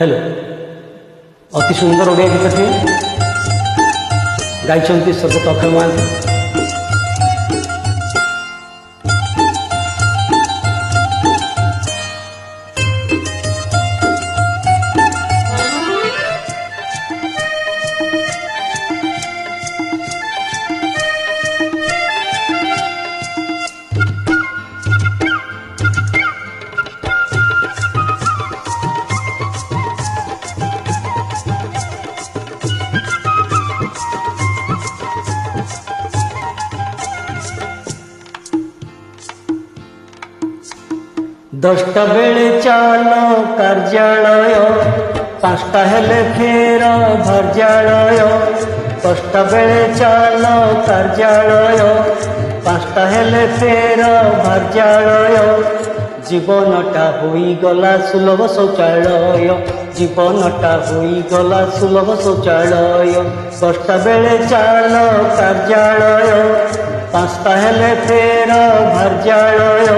Hello अति सुंदर ओडिया गीतटी गाइछन्ति स्वर्गत अक्षय महांती। दसटा बेले चालो कार्यालय, पाँचटा हेले फेर भार्यालय। दसटा बेले चालो कार्यालय, पाँचटा हेले फेर भार्यालय। जीवनटा होई गला सुलभ शौचालय, जीवनटा होई गला सुलभ शौचालय। दसटा बेले चालो कार्यालय, पाँचटा हेले फेर भार्यालय।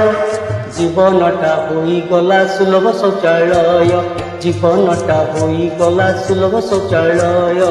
जीवनटा होई गला सुलभ शौचालय, जीवनटा होई गला सुलभ शौचालय।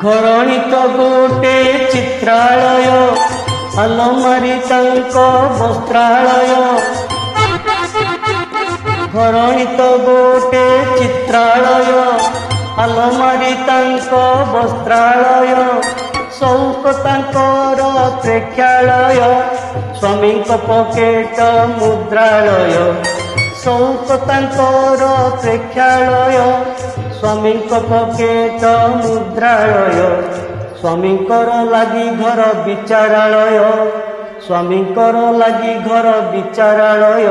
घरणी तो गोटे चित्रालय, अलमारी तांक वस्त्रालय। घरणी तो गोटे चित्रालय, अलमारी तांक वस्त्रालय। शौक तांकर प्रेक्षालय, स्वामी पकेट मुद्रालय। शौक तांकर प्रेक्षालय, स्वामी पकेट मुद्रालय। स्वामींकर लागी घर विचारालय, स्वामींकर लागी घर विचारालय।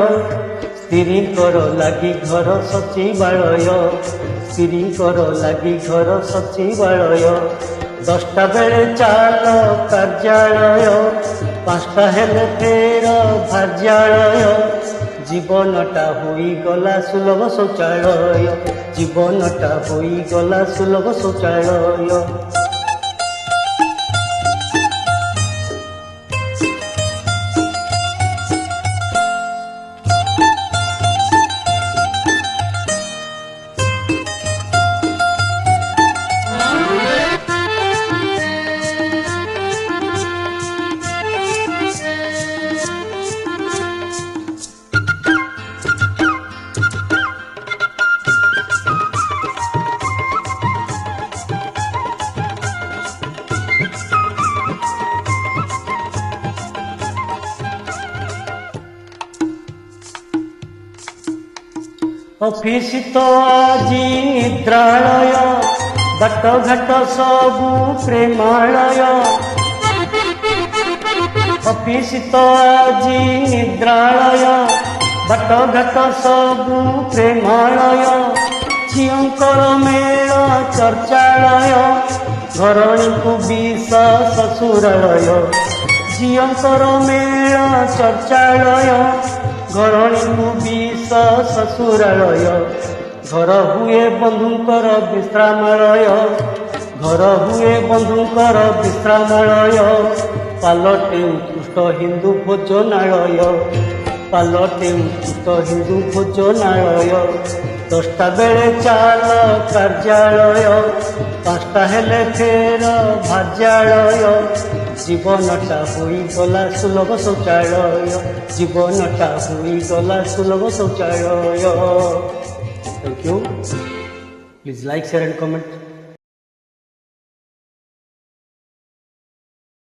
स्त्रींकर लागी घर सचिवालय, स्त्रींकर लागी घर सचिवालय। दसटा बेले चाल कार्यालय, पाँचटा हेले फेर भार्यालय। जीवनटा होई गला सुलभ शौचालय, जीवनटा होई गला सुलभ शौचालय। ऑफिस तो आजी निद्रालय, बाट घाट सबू प्रेमालय। ऑफिस तो आजी निद्रालय, बाट घाट सबू प्रेमालय। झींकर मेल चर्चालय, घरणी को विष ससुरालय। झींकर मेल चर्चालय, घरणी को विष ससुरालय। घर हुए बंधुंकर विश्रामालय, घर हुए बंधुंकर विश्रामालय। पालटे उत्कृष्ट हिंदू भोजनालय, पालटे उत्कृष्ट हिंदू भोजनालय। दसटा बेले चाल कार्यालय, पाँचटा हेले फेर भार्यालय। जीवनटा होई गला सुलभ शौचालय, जीवनटा होई गला सुलभ शौचालय। Thank you. Please like, share and comment.